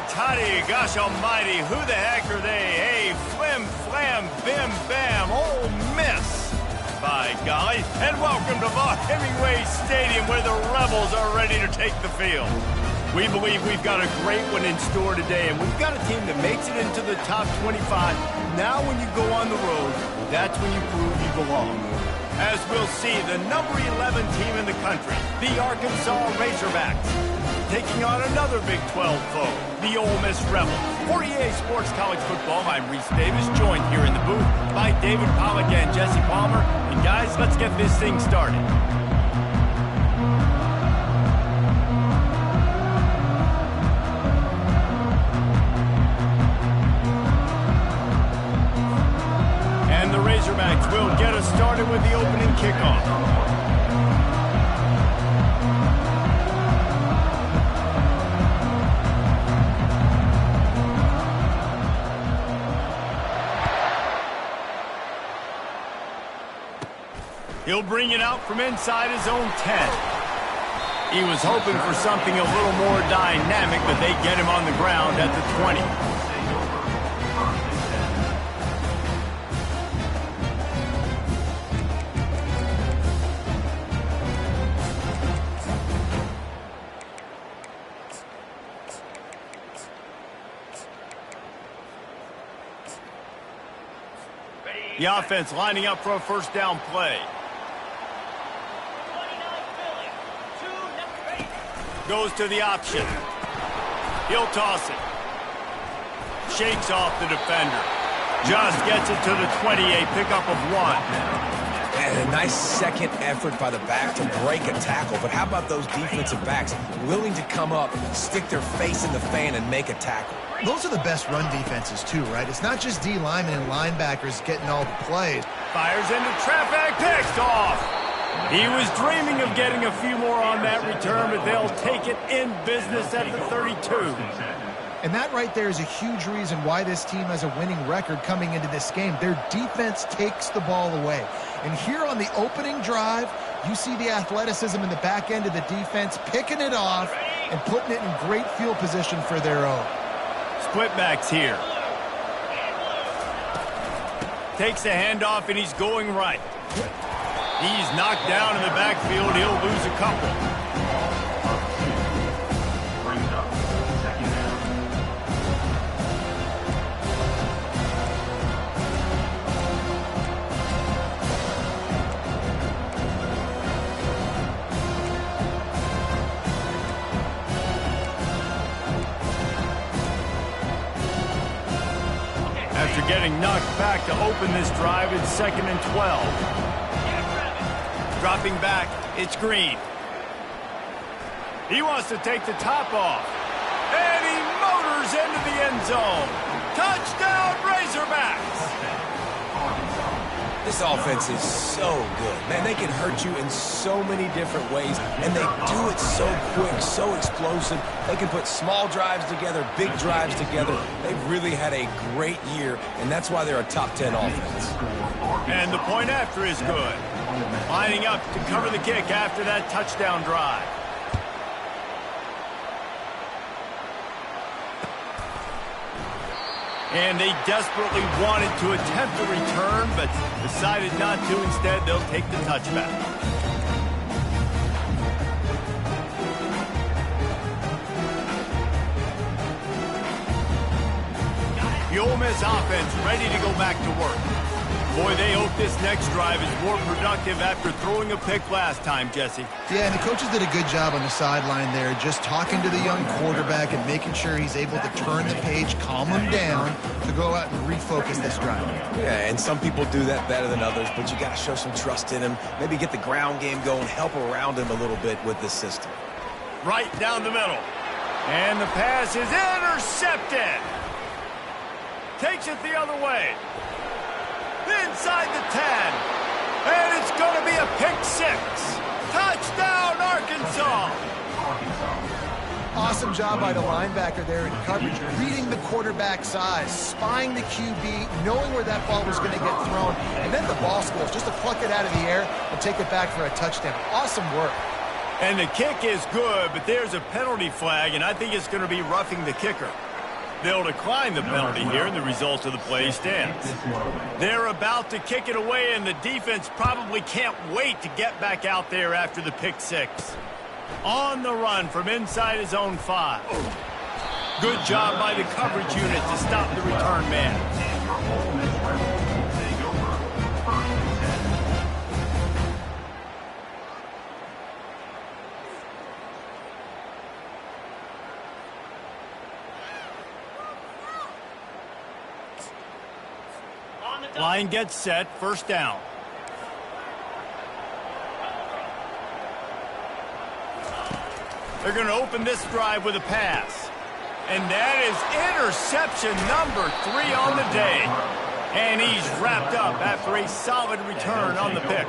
toddy, gosh almighty, who the heck are they? Hey, flim, flam, bim, bam, Ole Miss. By golly, and welcome to Vaught Hemingway Stadium where the Rebels are ready to take the field. We believe we've got a great one in store today, and we've got a team that makes it into the top 25. Now when you go on the road, that's when you prove you belong. As we'll see, the number 11 team in the country, the Arkansas Razorbacks, taking on another Big 12 foe, the Ole Miss Rebels. For EA Sports College Football, I'm Reese Davis, joined here in the booth by David Pollack and Jesse Palmer. And guys, let's get this thing started. And the Razorbacks will get us started with the opening kickoff. He'll bring it out from inside his own 10. He was hoping for something a little more dynamic, but they get him on the ground at the 20. The offense lining up for a first down play. Goes to the option. He'll toss it. Shakes off the defender. Just gets it to the 28, pickup of 1. And a nice second effort by the back to break a tackle. But how about those defensive backs willing to come up, stick their face in the fan, and make a tackle? Those are the best run defenses, too, right? It's not just D linemen and linebackers getting all the plays. Fires into traffic, picked off. He was dreaming of getting a few more on that return, but they'll take it in business at the 32. And that right there is a huge reason why this team has a winning record coming into this game. Their defense takes the ball away. And here on the opening drive, you see the athleticism in the back end of the defense, picking it off and putting it in great field position for their own. Split backs here. Takes a handoff, and he's going right. He's knocked down in the backfield. He'll lose a couple. After getting knocked back to open this drive, it's 2nd and 12. Dropping back, it's Green. He wants to take the top off. And he motors into the end zone. Touchdown, Razorbacks! This offense is so good. Man, they can hurt you in so many different ways, and they do it so quick, so explosive. They can put small drives together, big drives together. They've really had a great year, and that's why they're a top 10 offense. And the point after is good. Lining up to cover the kick after that touchdown drive. And they desperately wanted to attempt a return, but decided not to. Instead, they'll take the touchback. The Ole Miss offense ready to go back to work. Boy, they hope this next drive is more productive after throwing a pick last time, Jesse. Yeah, and the coaches did a good job on the sideline there, just talking to the young quarterback and making sure he's able to turn the page, calm him down, to go out and refocus this drive. Yeah, and some people do that better than others, but you got to show some trust in him, maybe get the ground game going, help around him a little bit with this system. Right down the middle. And the pass is intercepted. Takes it the other way. Inside the 10. And it's going to be a pick 6. Touchdown, Arkansas. Awesome job by the linebacker there in coverage, reading the quarterback size, spying the QB, knowing where that ball was going to get thrown, and then the ball scores, just to pluck it out of the air and take it back for a touchdown. Awesome work. And the kick is good, but there's a penalty flag, and I think it's going to be roughing the kicker. They'll decline the penalty here, and the result of the play stands. They're about to kick it away, and the defense probably can't wait to get back out there after the pick six. On the run from inside his own 5. Good job by the coverage unit to stop the return man. Line gets set, first down. They're going to open this drive with a pass. And that is interception number 3 on the day. And he's wrapped up after a solid return on the pick.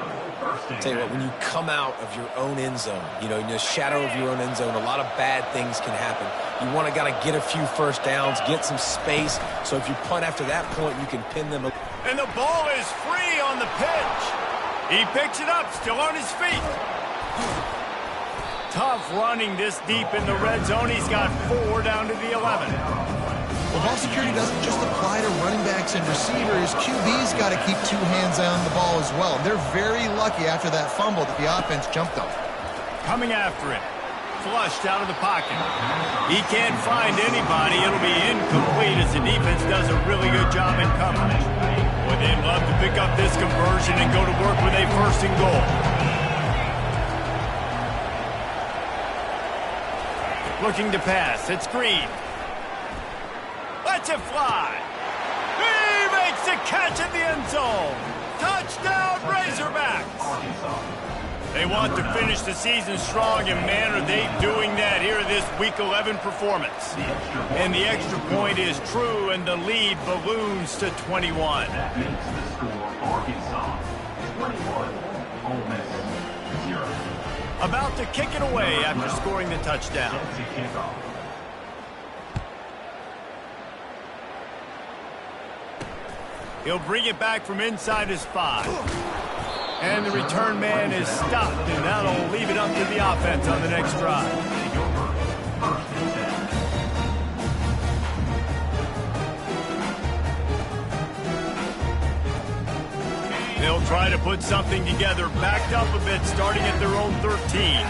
Tell you what, when you come out of your own end zone, in the shadow of your own end zone, a lot of bad things can happen. You want to get a few first downs, get some space, so if you punt after that point, you can pin them. And the ball is free on the pitch. He picks it up, still on his feet. Tough running this deep in the red zone. He's got 4 down to the 11. Well, ball security doesn't just apply to running backs and receivers. QB's got to keep 2 hands on the ball as well. They're very lucky after that fumble that the offense jumped on. Coming after it. Flushed out of the pocket. He can't find anybody. It'll be incomplete as the defense does a really good job in coverage. Boy, they'd love to pick up this conversion and go to work with a 1st and goal. Looking to pass. It's Green. Lets it fly. He makes the catch in the end zone. Touchdown, Razorbacks. They want to finish the season strong, and man, are they doing that here in this Week 11 performance. And the extra point is true, and the lead balloons to 21. That makes the score Arkansas 21, Ole Miss 0. About to kick it away after scoring the touchdown. He'll bring it back from inside his 5. And the return man is stopped, and that'll leave it up to the offense on the next drive. They'll try to put something together, backed up a bit, starting at their own 13.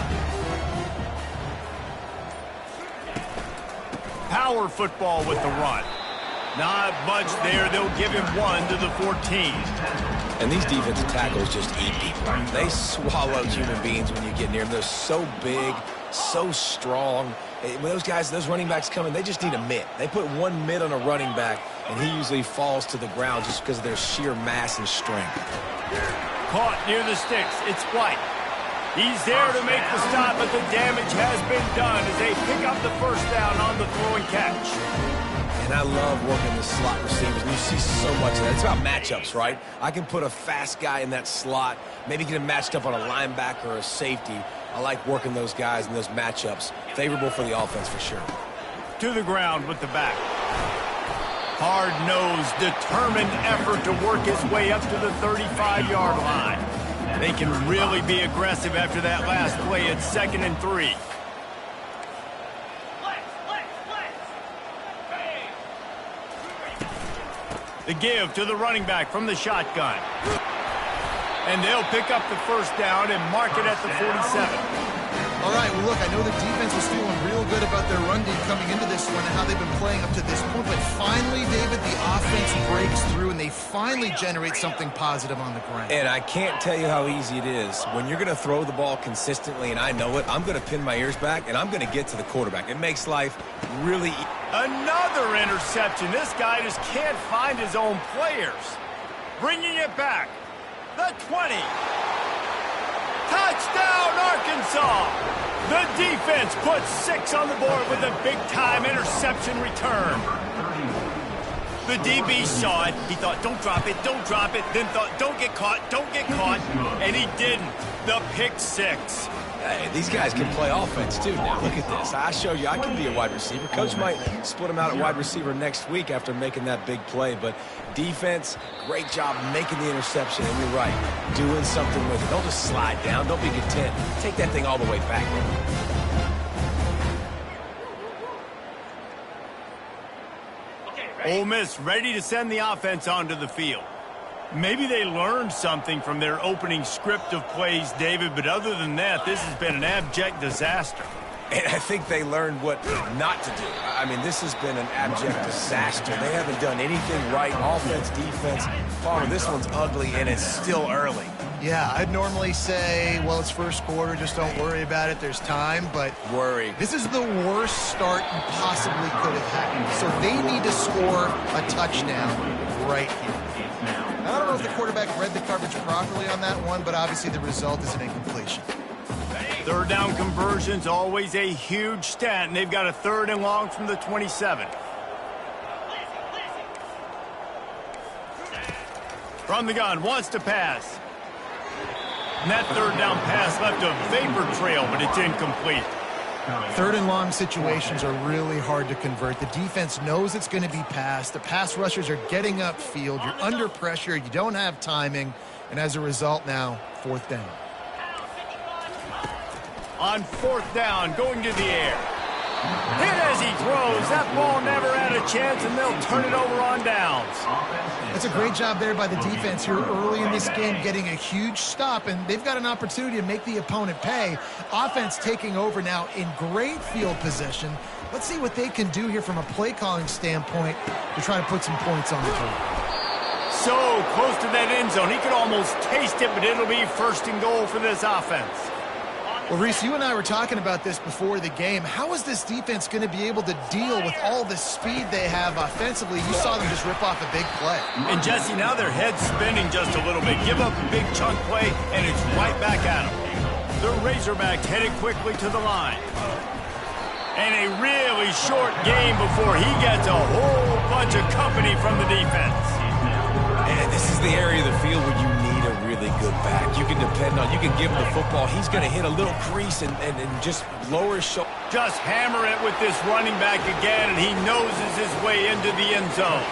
Power football with the run. Not much there. They'll give him 1 to the 14. And these defensive tackles just eat people. They swallow human beings when you get near them. They're so big, so strong. When those running backs come in, they just need a mitt. They put 1 mitt on a running back, and he usually falls to the ground just because of their sheer mass and strength. Caught near the sticks. It's White. He's there to make the stop, but the damage has been done as they pick up the 1st down on the throw and catch. And I love working the slot receivers. And you see so much of that. It's about matchups, right? I can put a fast guy in that slot, maybe get him matched up on a linebacker or a safety. I like working those guys in those matchups. Favorable for the offense for sure. To the ground with the back. Hard-nosed, determined effort to work his way up to the 35-yard line. They can really be aggressive after that last play at 2nd and 3. The give to the running back from the shotgun. And they'll pick up the 1st down and mark it at the 47. All right, well, look, I know the defense was feeling real good about their run D coming into this one and how they've been playing up to this point. But finally, David, the offense breaks through, and they finally generate something positive on the ground. And I can't tell you how easy it is. When you're going to throw the ball consistently, and I know it, I'm going to pin my ears back, and I'm going to get to the quarterback. It makes life really easy. Another interception. This guy just can't find his own players. Bringing it back. The 20. Touchdown, Arkansas! The defense puts 6 on the board with a big-time interception return. The DB saw it. He thought, don't drop it, don't drop it. Then thought, don't get caught, and he didn't. The pick 6. Hey, these guys can play offense, too. Now, look at this. I showed you I can be a wide receiver. Coach might split him out at wide receiver next week after making that big play. But defense, great job making the interception. And you're right, doing something with it. Don't just slide down. Don't be content. Take that thing all the way back. Ole Miss ready to send the offense onto the field. Maybe they learned something from their opening script of plays, David, but other than that, this has been an abject disaster. And I think they learned what not to do. I mean, this has been an abject disaster. They haven't done anything right, offense, defense. Palmer, this one's ugly, and it's still early. Yeah, I'd normally say, well, it's first quarter, just don't worry about it, there's time, but this is the worst start you possibly could have had. So they need to score a touchdown right here. I don't know if the quarterback read the coverage properly on that one, but obviously the result is an incompletion. Third down conversion's always a huge stat, and they've got a 3rd and long from the 27. From the gun, wants to pass. And that 3rd down pass left a vapor trail, but it's incomplete. 3rd and long situations are really hard to convert. The defense knows it's going to be passed. The pass rushers are getting upfield. You're under pressure. You don't have timing. And as a result now, 4th down. On 4th down, going to the air. Hit as he throws. That ball never had a chance, and they'll turn it over on downs. That's a great job there by the defense here early in this game, getting a huge stop, and they've got an opportunity to make the opponent pay. Offense taking over now in great field position. Let's see what they can do here from a play-calling standpoint to try to put some points on the board. So close to that end zone. He could almost taste it, but it'll be 1st and goal for this offense. Well, Reese, you and I were talking about this before the game. How is this defense going to be able to deal with all the speed they have offensively? You saw them just rip off a big play. And, Jesse, now their head's spinning just a little bit. Give up a big chunk play, and it's right back at them. The Razorbacks headed quickly to the line. And a really short game before he gets a whole bunch of company from the defense. And this is the area of the field where you need a really good back. You can depend on, you can give him the football. He's going to hit a little crease and just lower his shoulder. Just hammer it with this running back again, and he noses his way into the end zone.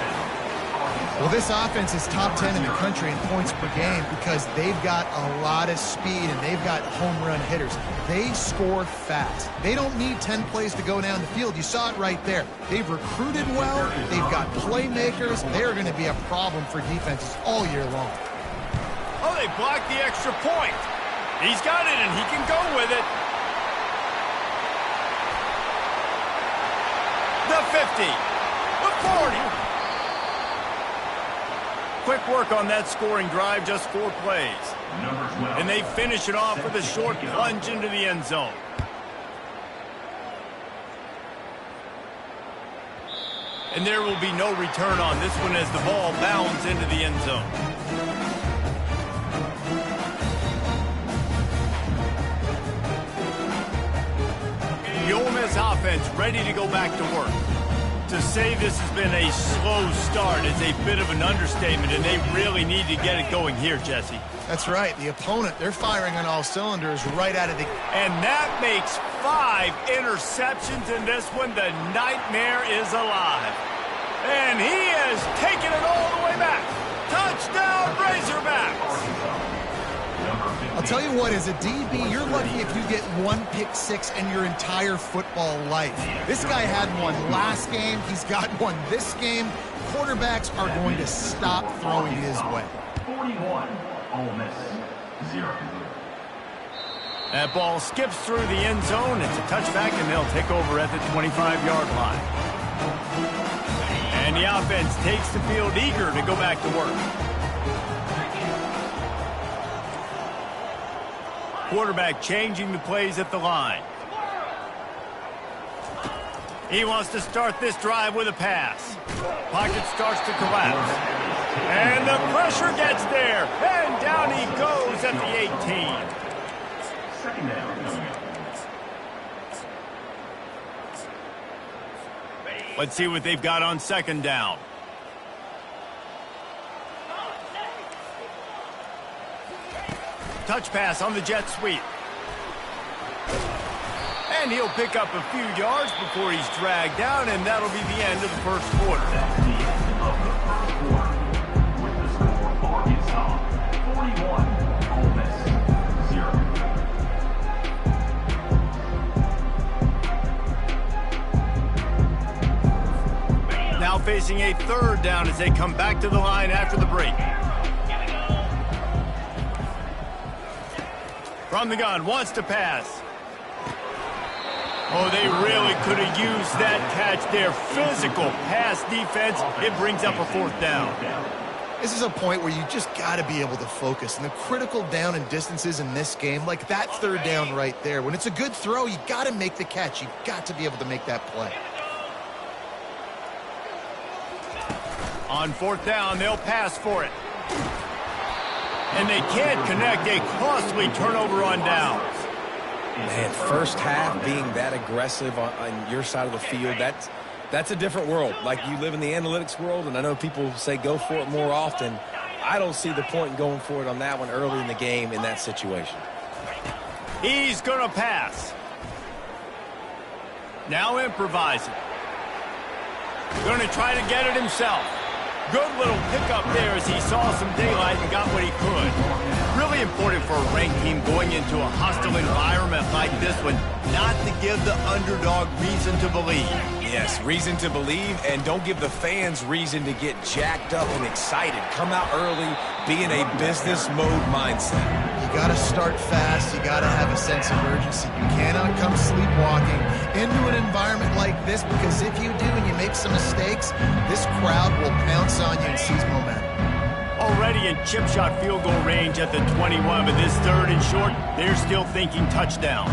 Well, this offense is top 10 in the country in points per game because they've got a lot of speed and they've got home run hitters. They score fast. They don't need 10 plays to go down the field. You saw it right there. They've recruited well. They've got playmakers. They're going to be a problem for defenses all year long. Oh, they blocked the extra point. He's got it, and he can go with it. The 50. The 40. Quick work on that scoring drive, just 4 plays. And they finish it off with a short plunge into the end zone. And there will be no return on this one as the ball bounds into the end zone. The Ole Miss offense ready to go back to work. To say this has been a slow start is a bit of an understatement, and they really need to get it going here, Jesse. That's right. The opponent, they're firing on all cylinders right out of the... And that makes 5 interceptions in this one. The nightmare is alive. And he has taken it all the way back. Touchdown, Razorbacks! I'll tell you what, as a DB, you're lucky if you get 1 pick 6 in your entire football life. This guy had one last game. He's got one this game. Quarterbacks are going to stop throwing his way. 41, Ole Miss, 0. That ball skips through the end zone. It's a touchback, and they'll take over at the 25-yard line. And the offense takes the field eager to go back to work. Quarterback changing the plays at the line. He wants to start this drive with a pass. Pocket starts to collapse. And the pressure gets there. And down he goes at the 18. Second down. Let's see what they've got on 2nd down. Touch pass on the jet sweep. And he'll pick up a few yards before he's dragged down, and that'll be the end of the first quarter. That's the end of the first quarter. With the score, Arkansas 41, Ole Miss 0. Now facing a third down as they come back to the line after the break. From the gun, wants to pass. Oh, they really could have used that catch there. Physical pass defense. It brings up a fourth down. This is a point where you just got to be able to focus. And the critical down and distances in this game, like that third down right there, when it's a good throw, you got to make the catch. You got to be able to make that play. On fourth down, they'll pass for it. And they can't connect. A costly turnover on downs. Man, first half being that aggressive on your side of the field, that's a different world. Like, you live in the analytics world, and I know people say go for it more often. I don't see the point in going for it on that one early in the game in that situation. He's going to pass. Now improvising. Going to try to get it himself. Good little pickup there as he saw some daylight and got what he could. Really important for a ranked team going into a hostile environment like this one, not to give the underdog reason to believe. Yes, reason to believe, and don't give the fans reason to get jacked up and excited. Come out early, be in a business mode mindset. You got to start fast. You got to have a sense of urgency. You cannot come sleepwalking into an environment like this, because if you do and you make some mistakes, this crowd will pounce on you and seize momentum. Already in chip shot field goal range at the 21, but this third and short, they're still thinking touchdown.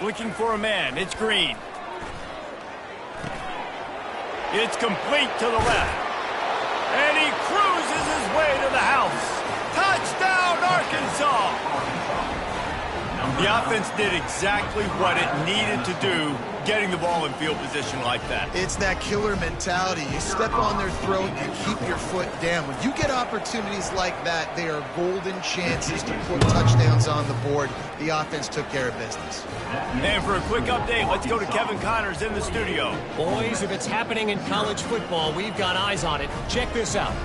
Looking for a man. It's Green. It's complete to the left. And he cruises his way to the house. Touchdown, Arkansas! The offense did exactly what it needed to do, getting the ball in field position like that. It's that killer mentality. You step on their throat, you keep your foot down. When you get opportunities like that, they are golden chances to put touchdowns on the board. The offense took care of business. And for a quick update, let's go to Kevin Connors in the studio. Boys, if it's happening in college football, we've got eyes on it. Check this out.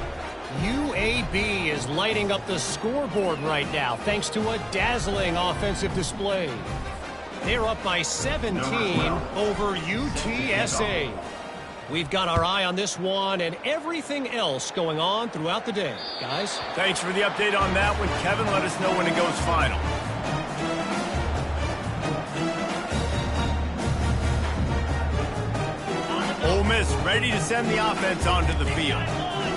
UAB is lighting up the scoreboard right now thanks to a dazzling offensive display. They're up by 17 over UTSA. We've got our eye on this one and everything else going on throughout the day. Guys? Thanks for the update on that one, Kevin. Let us know when it goes final. Ole Miss ready to send the offense onto the field.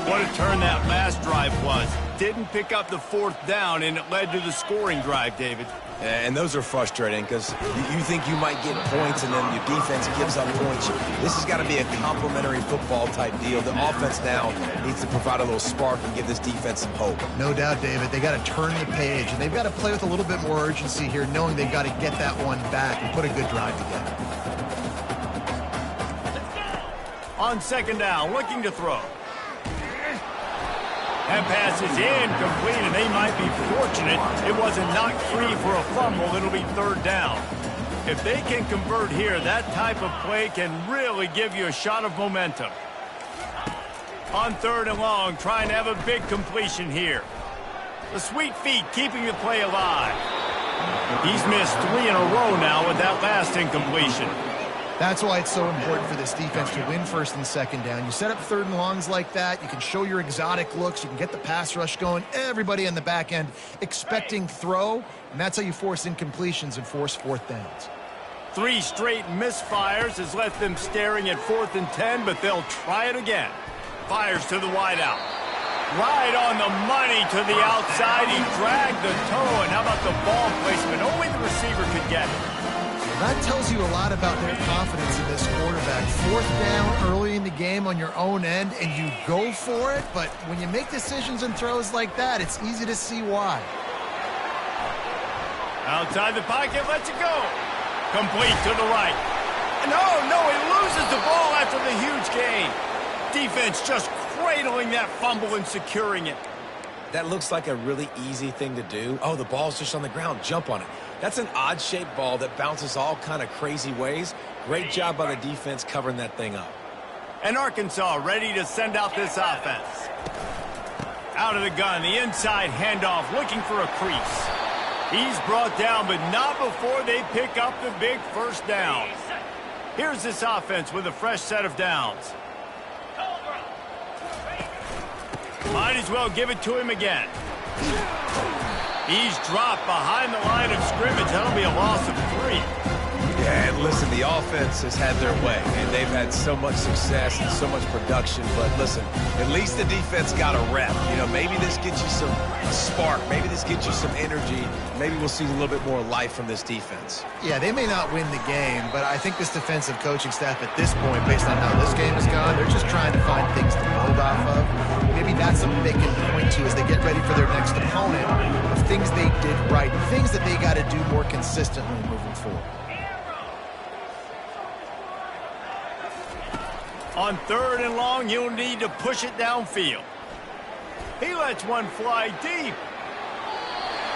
What a turn that last drive was. Didn't pick up the fourth down, and it led to the scoring drive, David. And those are frustrating because you think you might get points and then your defense gives up points. This has got to be a complementary football type deal. The offense now needs to provide a little spark and give this defense some hope. No doubt, David. They got to turn the page, and they've got to play with a little bit more urgency here, knowing they've got to get that one back and put a good drive together. On second down, looking to throw. That pass is incomplete, and they might be fortunate it wasn't knocked free for a fumble. It'll be third down. If they can convert here, that type of play can really give you a shot of momentum. On third and long, trying to have a big completion here. The sweet feet keeping the play alive. He's missed 3 in a row now with that last incompletion. That's why it's so important for this defense to win first and second down. You set up third and longs like that, you can show your exotic looks, you can get the pass rush going, everybody on the back end expecting throw, and that's how you force incompletions and force fourth downs. 3 straight misfires has left them staring at 4th and 10, but they'll try it again. Fires to the wideout. Right on the money to the outside. He dragged the toe, and how about the ball placement? Only the receiver could get it. That tells you a lot about their confidence in this quarterback. Fourth down early in the game on your own end, and you go for it, but when you make decisions and throws like that, it's easy to see why. Outside the pocket, lets it go. Complete to the right. No, he loses the ball after the huge gain. Defense just cradling that fumble and securing it. That looks like a really easy thing to do. Oh, the ball's just on the ground. Jump on it. That's an odd-shaped ball that bounces all kind of crazy ways. Great job by the defense covering that thing up. And Arkansas ready to send out this offense. Out of the gun, the inside handoff, looking for a crease. He's brought down, but not before they pick up the big first down. Here's this offense with a fresh set of downs. Might as well give it to him again. He's dropped behind the line of scrimmage. That'll be a loss of 3. Yeah, and listen, the offense has had their way, and they've had so much success and so much production. But listen, at least the defense got a rep. You know, maybe this gets you some spark. Maybe this gets you some energy. Maybe we'll see a little bit more life from this defense. Yeah, they may not win the game, but I think this defensive coaching staff at this point, based on how this game has gone, they're just trying to find things to build off of. Maybe that's something they can point to as they get ready for their next opponent, of things they did right, things that they got to do more consistently moving forward. On 3rd and long, you'll need to push it downfield. He lets one fly deep.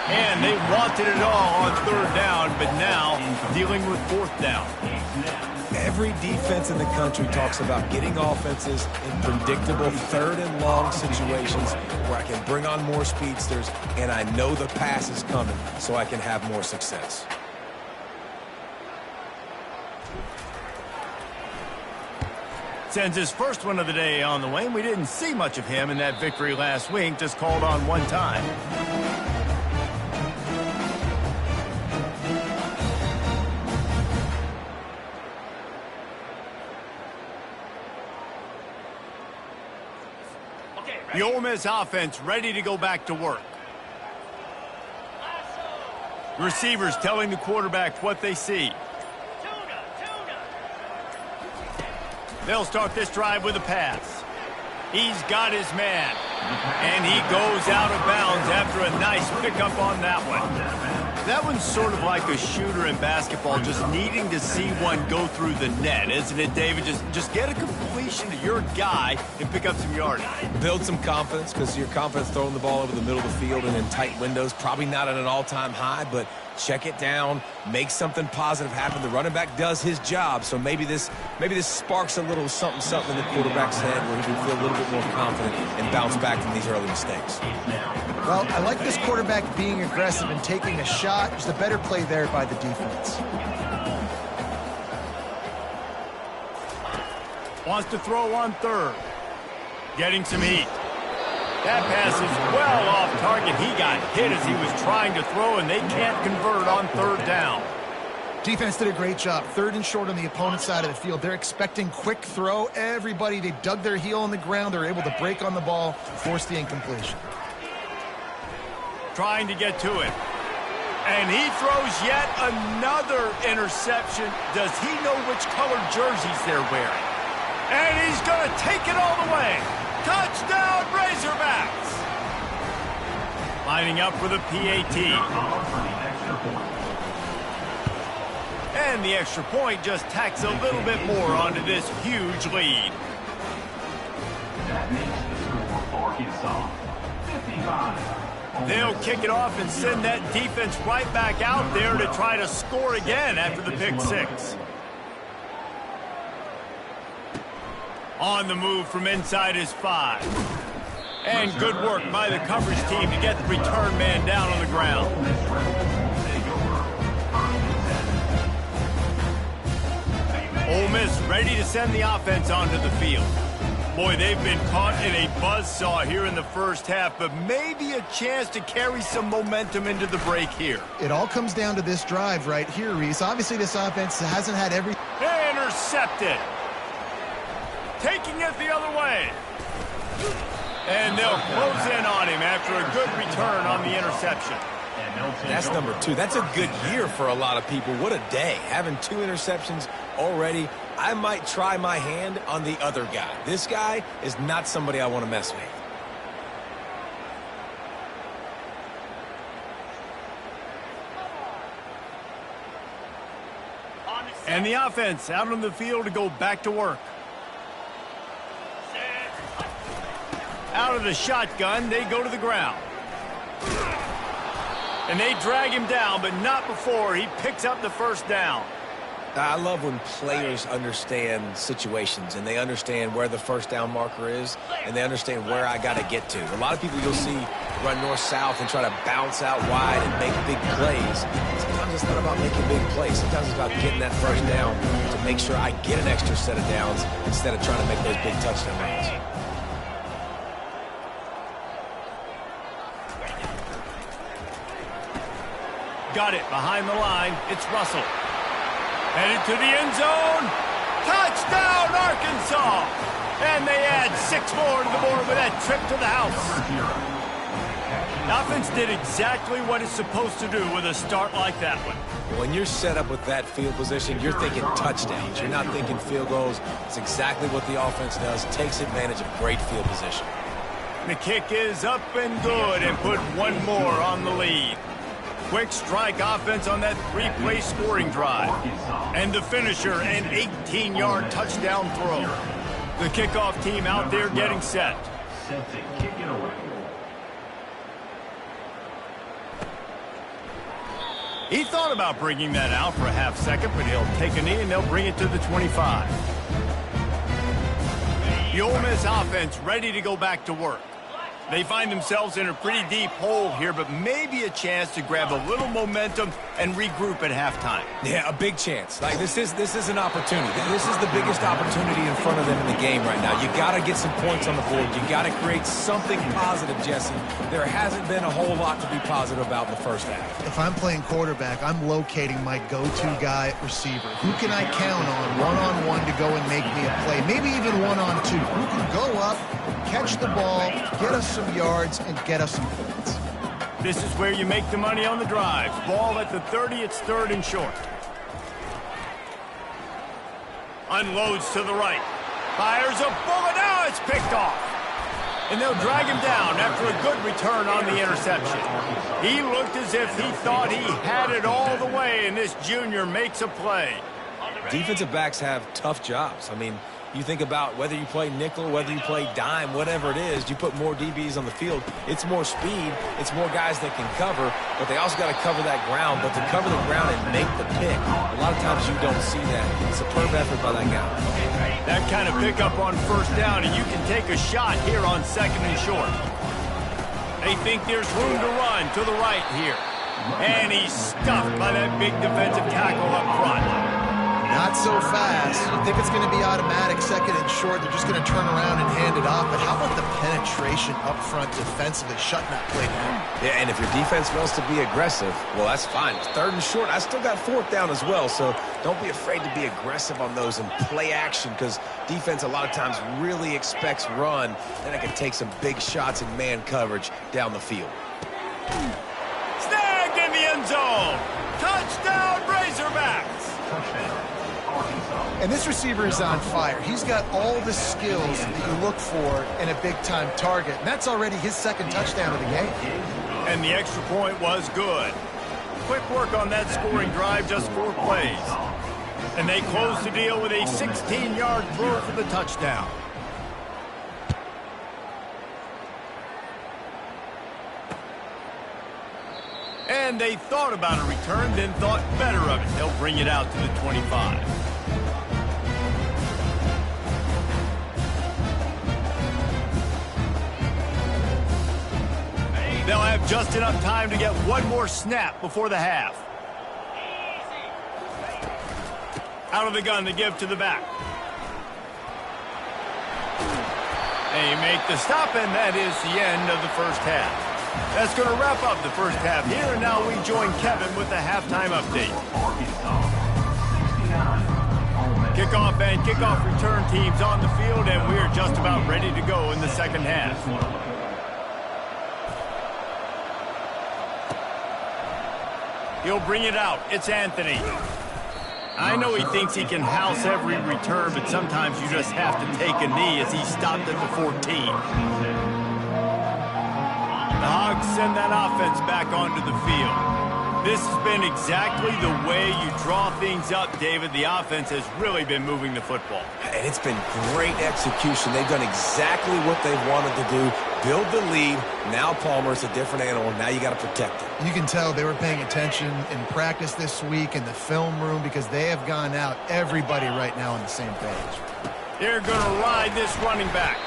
And they wanted it all on 3rd down, but now dealing with 4th down. Every defense in the country talks about getting offenses in predictable 3rd and long situations where I can bring on more speedsters and I know the pass is coming so I can have more success. Sends his first one of the day on the way. We didn't see much of him in that victory last week, just called on one time. The Ole Miss offense ready to go back to work. Receivers telling the quarterback what they see. They'll start this drive with a pass. He's got his man. And he goes out of bounds after a nice pickup on that one. That one's sort of like a shooter in basketball, just needing to see one go through the net, isn't it, David? Just get a completion to your guy and pick up some yardage. Build some confidence, because your confidence throwing the ball over the middle of the field and in tight windows, probably not at an all-time high, but check it down, make something positive happen. The running back does his job, so maybe this sparks a little something in the quarterback's head where he can feel a little bit more confident and bounce back from these early mistakes. Well, I like this quarterback being aggressive and taking a shot. Just a better play there by the defense. Wants to throw on 3rd. Getting some heat. That pass is well off target. He got hit as he was trying to throw, and they can't convert on 3rd down. Defense did a great job. 3rd and short on the opponent's side of the field. They're expecting quick throw. Everybody, they dug their heel on the ground. They're able to break on the ball, force the incompletion. Trying to get to it. And he throws yet another interception. Does he know which colored jerseys they're wearing? And he's going to take it all the way. Touchdown, Razorbacks! Lining up for the PAT. And the extra point just tacks a little bit more onto this huge lead. That makes the score for Arkansas 55. They'll kick it off and send that defense right back out there to try to score again after the pick 6. On the move from inside his 5. And good work by the coverage team to get the return man down on the ground. Ole Miss ready to send the offense onto the field. Boy, they've been caught in a buzzsaw here in the first half, but maybe a chance to carry some momentum into the break here. It all comes down to this drive right here, Reese. Obviously, this offense hasn't had every... Intercepted. Taking it the other way. And they'll close in on him after a good return on the interception. That's number 2. That's a good year for a lot of people. What a day. Having 2 interceptions already. I might try my hand on the other guy. This guy is not somebody I want to mess with. And the offense out on the field to go back to work. Out of the shotgun, they go to the ground. And they drag him down, but not before he picks up the first down. I love when players understand situations and they understand where the first down marker is and they understand where I got to get to. A lot of people you'll see run north-south and try to bounce out wide and make big plays. Sometimes it's not about making big plays. Sometimes it's about getting that first down to make sure I get an extra set of downs instead of trying to make those big touchdown runs. Got it behind the line. It's Russell. Headed to the end zone. Touchdown, Arkansas! And they add 6 more to the board with that trip to the house. The offense did exactly what it's supposed to do with a start like that one. When you're set up with that field position, you're thinking touchdowns. You're not thinking field goals. It's exactly what the offense does. Takes advantage of great field position. The kick is up and good and put one more on the lead. Quick strike offense on that 3-play scoring drive. And the finisher, an 18-yard touchdown throw. The kickoff team out there getting set. Set to kick it away. He thought about bringing that out for a half second, but he'll take a knee and they'll bring it to the 25. The Ole Miss offense ready to go back to work. They find themselves in a pretty deep hole here, but maybe a chance to grab a little momentum and regroup at halftime. Yeah, a big chance. Like this is an opportunity. This is the biggest opportunity in front of them in the game right now. You got to get some points on the board. You got to create something positive, Jesse. There hasn't been a whole lot to be positive about in the first half. If I'm playing quarterback, I'm locating my go-to guy at receiver. Who can I count on one-on-one to go and make me a play? Maybe even one-on-two. Who can go up, catch the ball, get us some yards, and get us some points. This is where you make the money on the drives. Ball at the 30, it's 3rd and short. Unloads to the right. Fires a bullet. Now it's picked off. And they'll drag him down after a good return on the interception. He looked as if he thought he had it all the way, and this junior makes a play. Defensive backs have tough jobs. I mean, you think about whether you play nickel, whether you play dime, whatever it is, you put more DBs on the field. It's more speed. It's more guys that can cover, but they also got to cover that ground. But to cover the ground and make the pick, a lot of times you don't see that. Superb effort by that guy. That kind of pickup on 1st down, and you can take a shot here on 2nd and short. They think there's room to run to the right here. And he's stuffed by that big defensive tackle up front. Not so fast. You think it's going to be automatic 2nd and short. They're just going to turn around and hand it off. But how about the penetration up front defensively, shutting that play down? Yeah, and if your defense wants to be aggressive, well, that's fine. It's 3rd and short. I still got 4th down as well, so don't be afraid to be aggressive on those and play action, because defense a lot of times really expects run. Then it can take some big shots in man coverage down the field. Snagged in the end zone. Touchdown, Razorbacks. And this receiver is on fire. He's got all the skills that you look for in a big-time target. And that's already his 2nd touchdown of the game. And the extra point was good. Quick work on that scoring drive, just 4 plays. And they close the deal with a 16-yard throw for the touchdown. And they thought about a return, then thought better of it. They'll bring it out to the 25. They'll have just enough time to get one more snap before the half. Out of the gun to give to the back. They make the stop, and that is the end of the first half. That's going to wrap up the first half here, and now we join Kevin with the halftime update. Kickoff and kickoff return teams on the field, and we're just about ready to go in the second half. He'll bring it out. It's Anthony. I know he thinks he can house every return, but sometimes you just have to take a knee as he stopped at the 14. The Hogs send that offense back onto the field. This has been exactly the way you draw things up, David. The offense has really been moving the football. And it's been great execution. They've done exactly what they've wanted to do. Build the lead. Now Palmer's a different animal. Now you got to protect it. You can tell they were paying attention in practice this week in the film room, because they have gone out, everybody right now on the same page. They're going to ride this running back.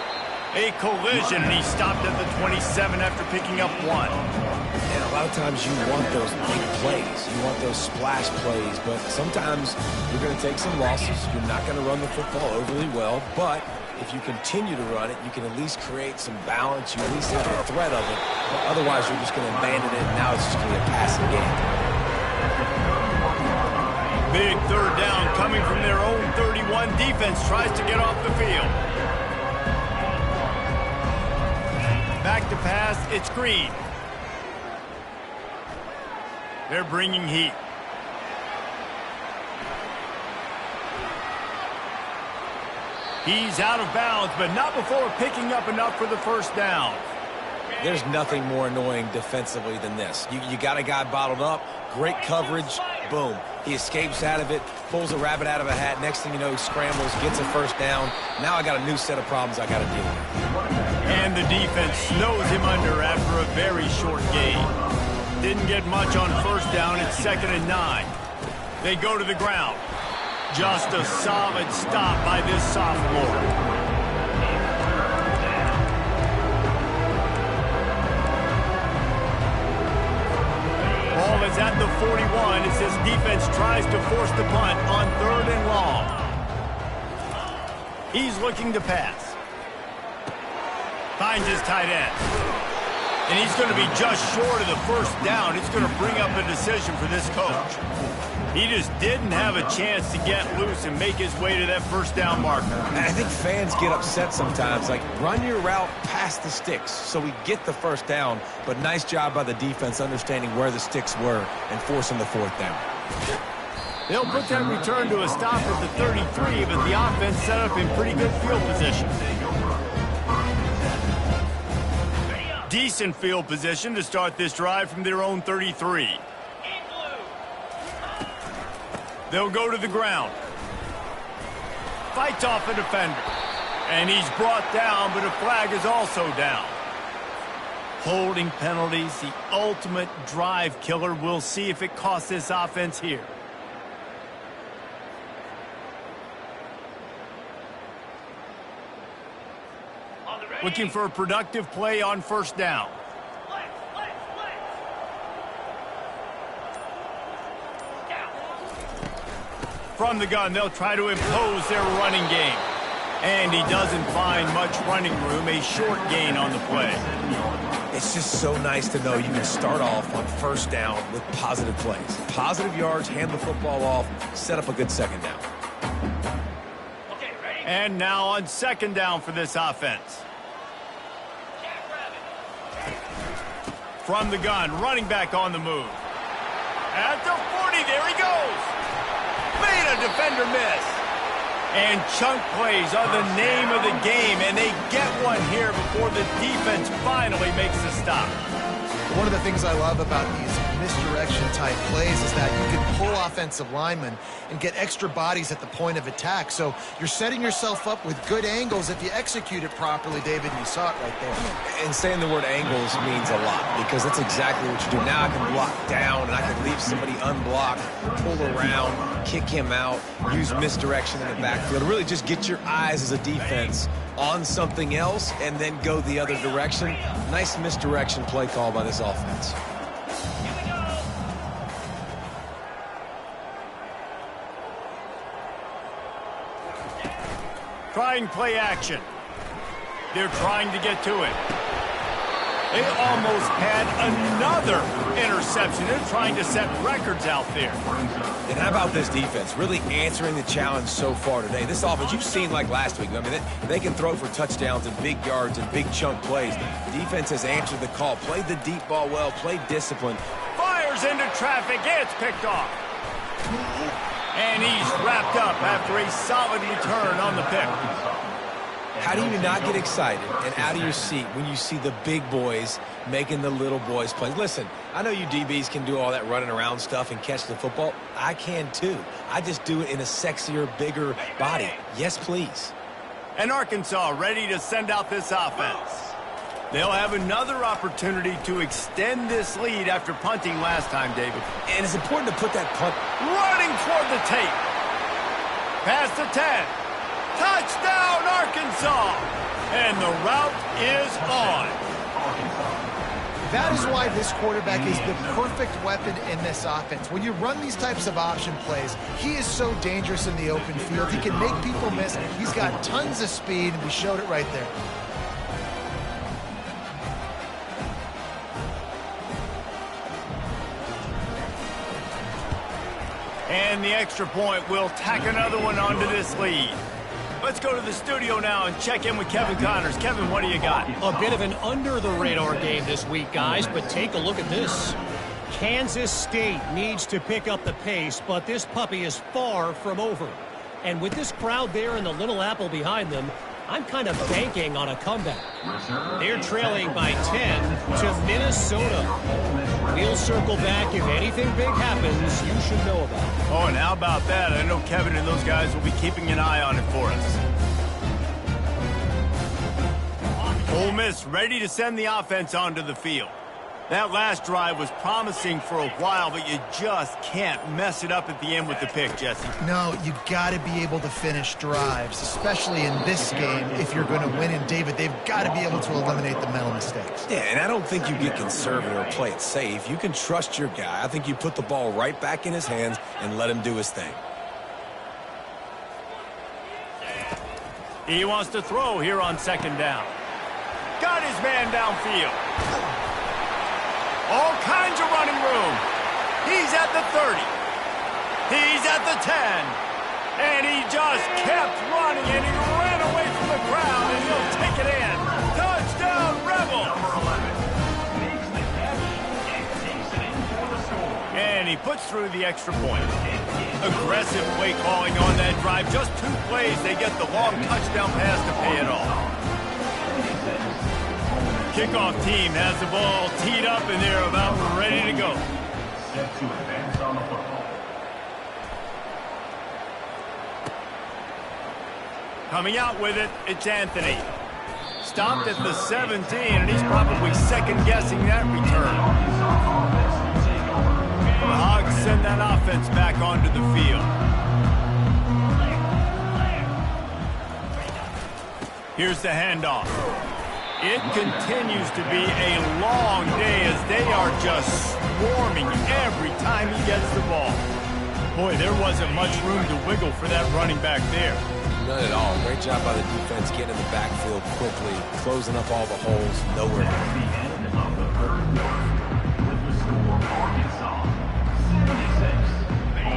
A collision, and he stopped at the 27 after picking up 1. And a lot of times you want those big plays. You want those splash plays, but sometimes you're going to take some losses. You're not going to run the football overly well, but if you continue to run it, you can at least create some balance. You at least have the threat of it, but otherwise you're just going to abandon it, and now it's just going to be a passing game. Big third down coming from their own 31. Defense tries to get off the field. Back to pass, it's Green. They're bringing heat. He's out of bounds, but not before picking up enough for the first down. There's nothing more annoying defensively than this. You got a guy bottled up, great coverage, boom. He escapes out of it, pulls a rabbit out of a hat. Next thing you know, he scrambles, gets a first down. Now I got a new set of problems I got to deal with. And the defense snows him under after a very short gain. Didn't get much on first down. It's 2nd and 9. They go to the ground. Just a solid stop by this sophomore. Ball is at the 41 as this defense tries to force the punt on 3rd and long. He's looking to pass. Finds his tight end. And he's going to be just short of the first down. It's going to bring up a decision for this coach. He just didn't have a chance to get loose and make his way to that first down marker. And I think fans get upset sometimes. Like, run your route past the sticks so we get the first down. But nice job by the defense understanding where the sticks were and forcing the 4th down. They'll put that return to a stop at the 33, but the offense set up in pretty good field position. Decent field position to start this drive from their own 33. They'll go to the ground. Fights off a defender. And he's brought down, but a flag is also down. Holding penalties, the ultimate drive killer. We'll see if it costs this offense here. Looking for a productive play on first down. From the gun, they'll try to impose their running game. And he doesn't find much running room, a short gain on the play. It's just so nice to know you can start off on first down with positive plays. Positive yards, hand the football off, set up a good second down. And now on second down for this offense. From the gun, running back on the move. At the 40, there he goes. Made a defender miss. And chunk plays are the name of the game, and they get one here before the defense finally makes the stop. One of the things I love about these misdirection-type plays is that you can pull offensive linemen and get extra bodies at the point of attack. So you're setting yourself up with good angles if you execute it properly, David, and you saw it right there. And saying the word angles means a lot because that's exactly what you do. Now I can block down, and I can leave somebody unblocked, pull around, kick him out, use misdirection in the backfield. Really just get your eyes as a defense on something else and then go the other direction. Nice misdirection play call by this offense. Trying play action. They're trying to get to it. They almost had another interception. They're trying to set records out there. And how about this defense? Really answering the challenge so far today. This offense, you've seen like last week. I mean, they can throw for touchdowns and big yards and big chunk plays. The defense has answered the call. Played the deep ball well. Played discipline. Fires into traffic. It's picked off. And he's wrapped up after a solid return on the pick. How do you not get excited and out of your seat when you see the big boys making the little boys play? Listen, I know you DBs can do all that running around stuff and catch the football. I can too. I just do it in a sexier, bigger body. Yes, please. And Arkansas ready to send out this offense. They'll have another opportunity to extend this lead after punting last time, David. And it's important to put that punt. Running toward the tape. Past the 10. Touchdown, Arkansas! And the route is on. That is why this quarterback is the perfect weapon in this offense. When you run these types of option plays, he is so dangerous in the open field. He can make people miss. He's got tons of speed, and we showed it right there. And the extra point will tack another one onto this lead. Let's go to the studio now and check in with Kevin Connors. Kevin, what do you got? A bit of an under-the-radar game this week, guys, but take a look at this. Kansas State needs to pick up the pace, but this puppy is far from over. And with this crowd there and the Little Apple behind them, I'm kind of banking on a comeback. They're trailing by 10 to Minnesota. We'll circle back if anything big happens you should know about. Oh, and how about that? I know Kevin and those guys will be keeping an eye on it for us. Ole Miss ready to send the offense onto the field. That last drive was promising for a while, but you just can't mess it up at the end with the pick, Jesse. No, you got to be able to finish drives, especially in this game if you're going to win. And, David, they've got to be able to eliminate the mental mistakes. Yeah, and I don't think you get conservative or play it safe. You can trust your guy. I think you put the ball right back in his hands and let him do his thing. He wants to throw here on second down. Got his man downfield. All kinds of running room. He's at the 30. He's at the 10. And he just kept running, and he ran away from the crowd, and he'll take it in. Touchdown, Rebels! Makes the catch and takes it in for the score. And he puts through the extra point. Aggressive play calling on that drive. Just 2 plays, they get the long touchdown pass to pay it off. Kickoff team has the ball teed up, and they're about ready to go. Set to advance on the football. Coming out with it, it's Anthony. Stopped at the 17, and he's probably second-guessing that return. The Hogs send that offense back onto the field. Here's the handoff. It continues to be a long day as they are just swarming every time he gets the ball. Boy, there wasn't much room to wiggle for that running back there. None at all. Great job by the defense getting in the backfield quickly, closing up all the holes. Nowhere. At the end of the third quarter, with the score Arkansas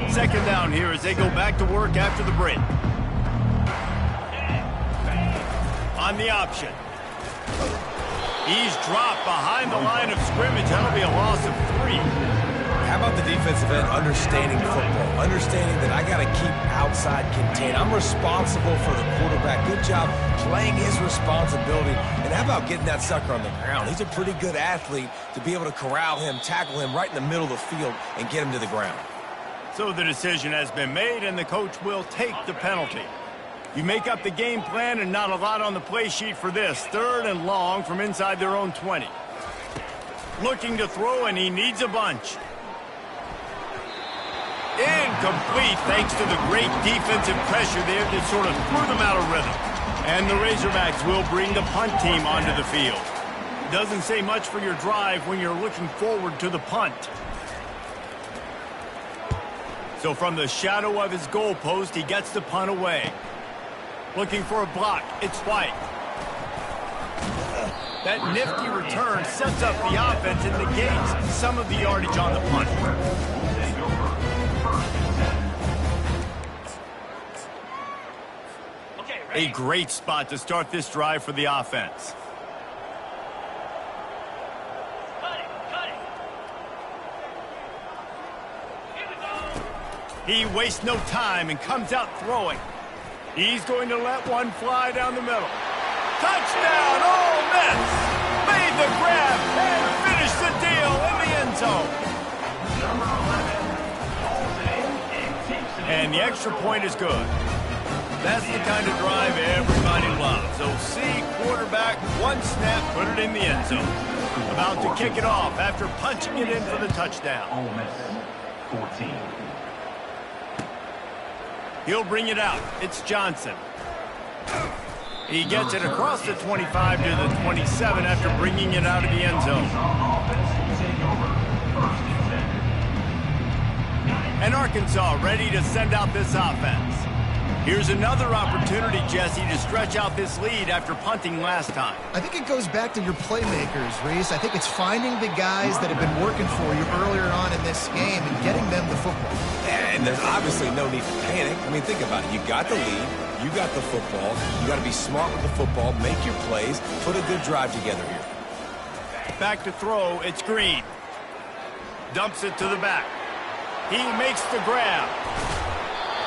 76. Second down here as they go back to work after the break. On the option. He's dropped behind the line of scrimmage. That'll be a loss of 3. How about the defensive end understanding football, understanding that I got to keep outside contained. I'm responsible for the quarterback. Good job playing his responsibility. And how about getting that sucker on the ground? He's a pretty good athlete to be able to corral him, tackle him right in the middle of the field, and get him to the ground. So the decision has been made, and the coach will take the penalty. You make up the game plan, and not a lot on the play sheet for this. 3rd and long from inside their own 20. Looking to throw, and he needs a bunch. Incomplete, thanks to the great defensive pressure there that sort of threw them out of rhythm. And the Razorbacks will bring the punt team onto the field. Doesn't say much for your drive when you're looking forward to the punt. So from the shadow of his goalpost, he gets the punt away. Looking for a block. It's White. That nifty return sets up the offense and negates some of the yardage on the punt. A great spot to start this drive for the offense. He wastes no time and comes out throwing. He's going to let one fly down the middle. Touchdown, Ole Miss! Made the grab and finished the deal in the end zone. And the extra point is good. That's the kind of drive everybody loves. OC quarterback, one snap, put it in the end zone. About to kick it off after punching it in for the touchdown. Ole Miss 14. He'll bring it out. It's Johnson. He gets it across the 25 to the 27 after bringing it out of the end zone. And Arkansas ready to send out this offense. Here's another opportunity, Jesse, to stretch out this lead after punting last time. I think it goes back to your playmakers, Reese. I think it's finding the guys that have been working for you earlier on in this game and getting them the football. And there's obviously no need to panic. I mean, think about it. You got the lead. You got the football. You got to be smart with the football. Make your plays. Put a good drive together here. Back to throw. It's Green. Dumps it to the back. He makes the grab.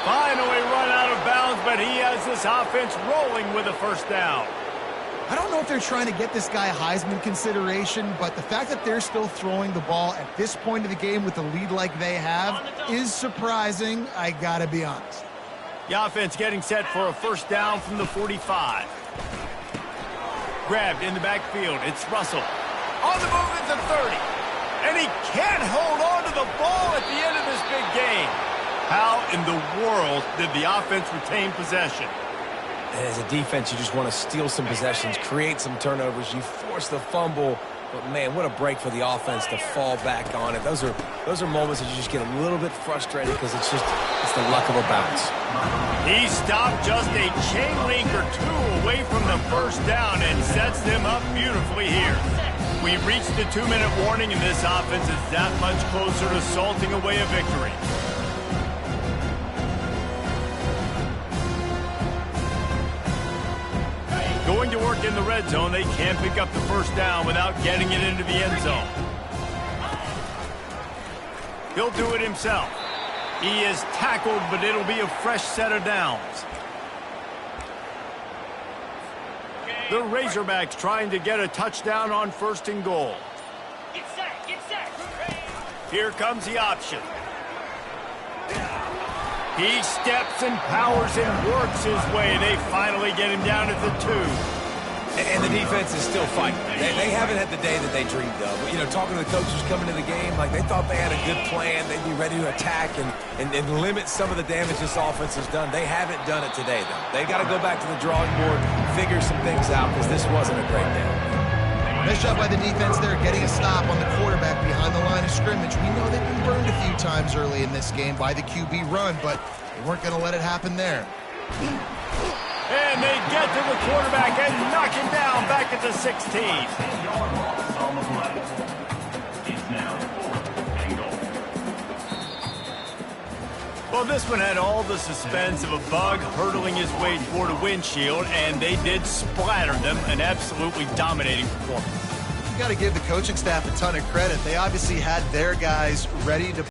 Finally run out of bounds, but he has this offense rolling with a first down. I don't know if they're trying to get this guy Heisman consideration, but the fact that they're still throwing the ball at this point of the game with the lead like they have is surprising, I gotta be honest. The offense getting set for a first down from the 45. Grabbed in the backfield. It's Russell. On the move at the 30. And he can't hold on to the ball at the end of this big game. How in the world did the offense retain possession? And as a defense, you just want to steal some possessions, create some turnovers. You force the fumble. But, man, what a break for the offense to fall back on it. Those are moments that you just get a little bit frustrated because it's the luck of a bounce. He stopped just a chain link or two away from the first down and sets them up beautifully here. We reached the 2-minute warning, and this offense is that much closer to salting away a victory. Going to work in the red zone, they can't pick up the first down without getting it into the end zone. He'll do it himself. He is tackled, but it'll be a fresh set of downs. The Razorbacks trying to get a touchdown on 1st and goal. Get set, get set. Here comes the option. He steps and powers and works his way. They finally get him down at the 2. And the defense is still fighting. They haven't had the day that they dreamed of. You know, talking to the coaches coming to the game, like they thought they had a good plan. They'd be ready to attack and limit some of the damage this offense has done. They haven't done it today, though. They got to go back to the drawing board, figure some things out, because this wasn't a great day. Nice job by the defense there, getting a stop on the quarterback behind the line of scrimmage. We know they've been burned a few times early in this game by the QB run, but they weren't going to let it happen there. And they get to the quarterback and knock him down back at the 16. On the play. It's now 4th and goal. Well, this one had all the suspense of a bug hurtling his way toward a windshield, and they did splatter them, an absolutely dominating performance. You got to give the coaching staff a ton of credit. They obviously had their guys ready to